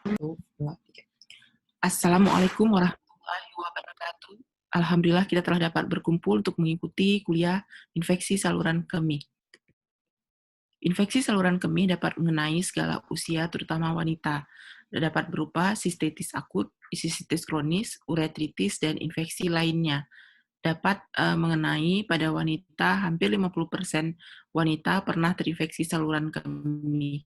Satu, dua, tiga. Assalamualaikum warahmatullahi wabarakatuh. Alhamdulillah kita telah dapat berkumpul untuk mengikuti kuliah infeksi saluran kemih. Infeksi saluran kemih dapat mengenai segala usia, terutama wanita. Dapat berupa sistitis akut, sistitis kronis, uretritis, dan infeksi lainnya. Dapat mengenai pada wanita, hampir 50% wanita pernah terinfeksi saluran kemih.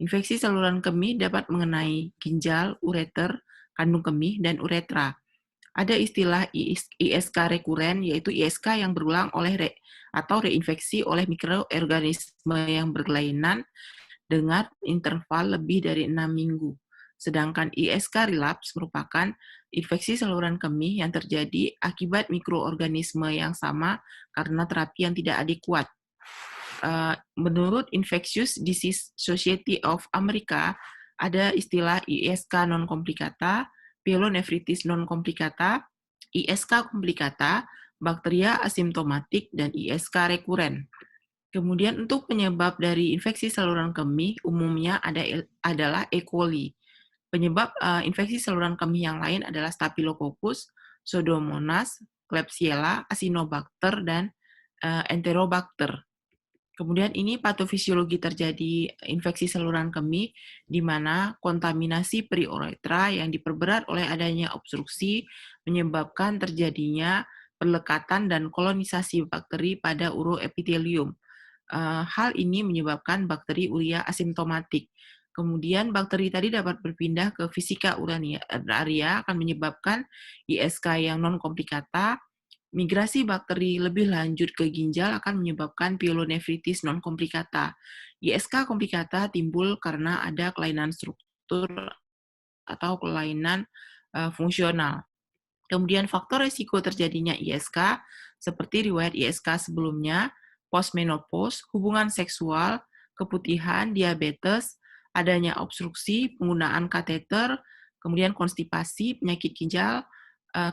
Infeksi saluran kemih dapat mengenai ginjal, ureter, kandung kemih, dan uretra. Ada istilah ISK rekuren, yaitu ISK yang berulang atau reinfeksi oleh mikroorganisme yang berkelainan dengan interval lebih dari 6 minggu. Sedangkan ISK relapse merupakan infeksi saluran kemih yang terjadi akibat mikroorganisme yang sama karena terapi yang tidak adekuat. Menurut Infectious Disease Society of America, ada istilah ISK non complicata, pyelonefritis non complicata, ISK complicata, bakteria asimptomatik, dan ISK rekuren. Kemudian untuk penyebab dari infeksi saluran kemih umumnya adalah E. coli. Penyebab infeksi saluran kemih yang lain adalah Staphylococcus, Pseudomonas, Klebsiella, Acinetobacter, dan Enterobacter. Kemudian ini patofisiologi terjadi infeksi saluran kemih di mana kontaminasi periuretra yang diperberat oleh adanya obstruksi menyebabkan terjadinya perlekatan dan kolonisasi bakteri pada uroepitelium. Hal ini menyebabkan bakteri urea asimptomatik. Kemudian bakteri tadi dapat berpindah ke fisika urinaria akan menyebabkan ISK yang non komplikata. Migrasi bakteri lebih lanjut ke ginjal akan menyebabkan pyelonefritis non komplikata. ISK komplikata timbul karena ada kelainan struktur atau kelainan fungsional. Kemudian faktor risiko terjadinya ISK seperti riwayat ISK sebelumnya, postmenopause, hubungan seksual, keputihan, diabetes, adanya obstruksi, penggunaan kateter, kemudian konstipasi, penyakit ginjal,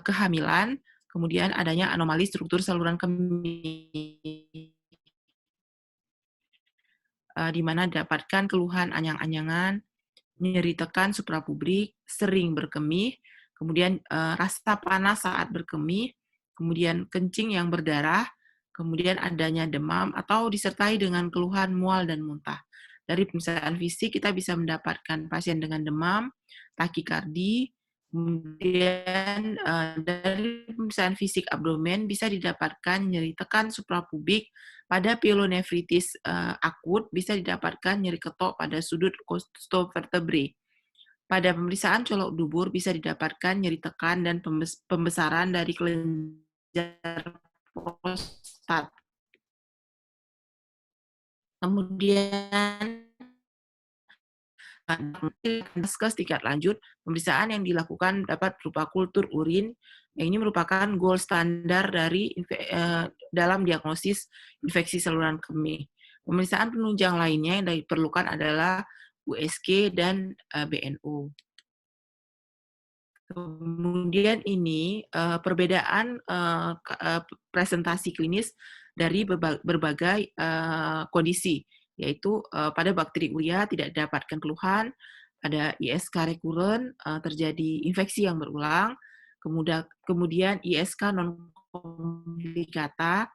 kehamilan, kemudian adanya anomali struktur saluran kemih, di mana dapatkan keluhan anyang-anyangan, nyeri tekan suprapubrik, sering berkemih, kemudian rasa panas saat berkemih, kemudian kencing yang berdarah, kemudian adanya demam, atau disertai dengan keluhan mual dan muntah. Dari pemeriksaan fisik kita bisa mendapatkan pasien dengan demam, takikardi, kemudian dari pemeriksaan fisik abdomen bisa didapatkan nyeri tekan suprapubik. Pada pyelonefritis akut bisa didapatkan nyeri ketok pada sudut costovertebrae. Pada pemeriksaan colok dubur bisa didapatkan nyeri tekan dan pembesaran dari kelenjar prostat. Kemudian Vaskes tingkat lanjut, pemeriksaan yang dilakukan dapat berupa kultur urin, yang ini merupakan gold standar dari dalam diagnosis infeksi saluran kemih. Pemeriksaan penunjang lainnya yang diperlukan adalah USG dan BNO. Kemudian ini perbedaan presentasi klinis dari berbagai kondisi, yaitu pada bakteri urea tidak didapatkan keluhan, pada ISK rekuren terjadi infeksi yang berulang, kemudian ISK non komplikata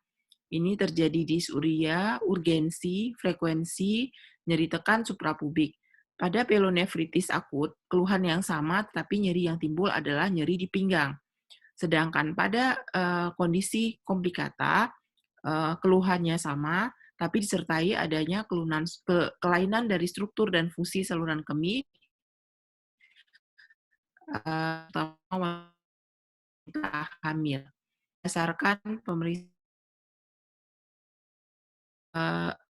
ini terjadi disuria, urgensi, frekuensi, nyeri tekan suprapubik. Pada pyelonefritis akut, keluhan yang sama tetapi nyeri yang timbul adalah nyeri di pinggang. Sedangkan pada kondisi komplikata, keluhannya sama, tapi disertai adanya kelainan dari struktur dan fungsi saluran kemih, terutama wanita hamil. Berdasarkan pemeriksaan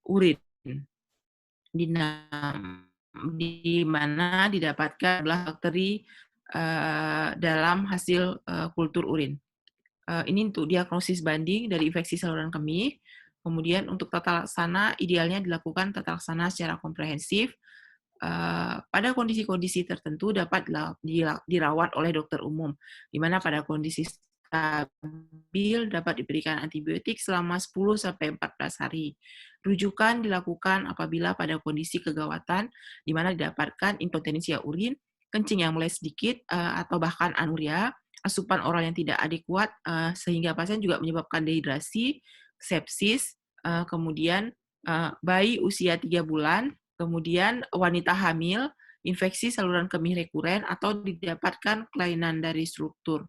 urin, di mana didapatkan bakteri dalam hasil kultur urin. Ini untuk diagnosis banding dari infeksi saluran kemih. Kemudian untuk tata laksana, idealnya dilakukan tata laksana secara komprehensif. Pada kondisi-kondisi tertentu dapat dirawat oleh dokter umum, di mana pada kondisi stabil, dapat diberikan antibiotik selama 10-14 hari. Rujukan dilakukan apabila pada kondisi kegawatan di mana didapatkan impotensia urin, kencing yang mulai sedikit, atau bahkan anuria, asupan oral yang tidak adekuat, sehingga pasien juga menyebabkan dehidrasi, sepsis, kemudian bayi usia 3 bulan, kemudian wanita hamil, infeksi saluran kemih rekuren, atau didapatkan kelainan dari struktur.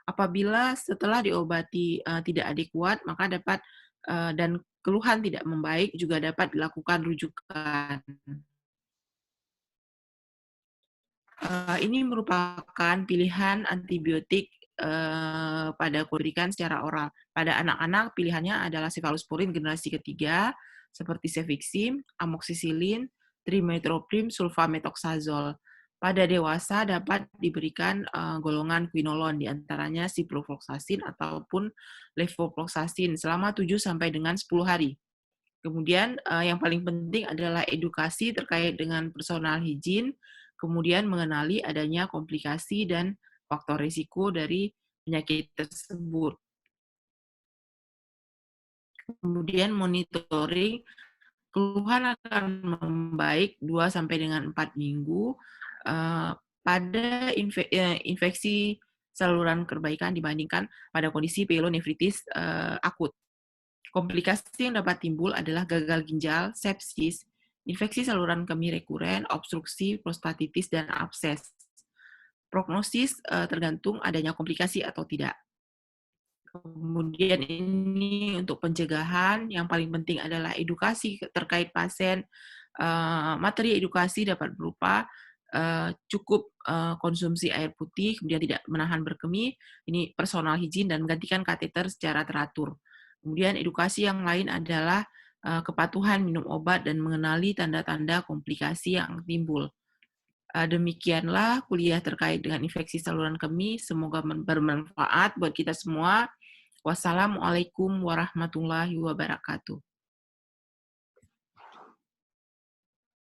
Apabila setelah diobati tidak adekuat, maka dapat dan keluhan tidak membaik, juga dapat dilakukan rujukan. Ini merupakan pilihan antibiotik pada diberikan secara oral. Pada anak-anak pilihannya adalah cefalosporin generasi ketiga, seperti cefixim, amoxicillin, trimethoprim, sulfamethoxazole. Pada dewasa dapat diberikan golongan quinolone, diantaranya ciprofloxacin ataupun levofloxacin selama 7 sampai dengan 10 hari. Kemudian yang paling penting adalah edukasi terkait dengan personal hygiene, kemudian mengenali adanya komplikasi dan faktor risiko dari penyakit tersebut. Kemudian monitoring, keluhan akan membaik 2 sampai dengan 4 minggu pada infeksi saluran perbaikan dibandingkan pada kondisi pyelonefritis akut. Komplikasi yang dapat timbul adalah gagal ginjal, sepsis, infeksi saluran kemih rekuren, obstruksi, prostatitis, dan abses. Prognosis tergantung adanya komplikasi atau tidak. Kemudian ini untuk pencegahan, yang paling penting adalah edukasi terkait pasien. Materi edukasi dapat berupa cukup konsumsi air putih, kemudian tidak menahan berkemih, ini personal hygiene, dan menggantikan kateter secara teratur. Kemudian edukasi yang lain adalah kepatuhan minum obat dan mengenali tanda-tanda komplikasi yang timbul. Demikianlah kuliah terkait dengan infeksi saluran kemih. Semoga bermanfaat buat kita semua. Wassalamualaikum warahmatullahi wabarakatuh.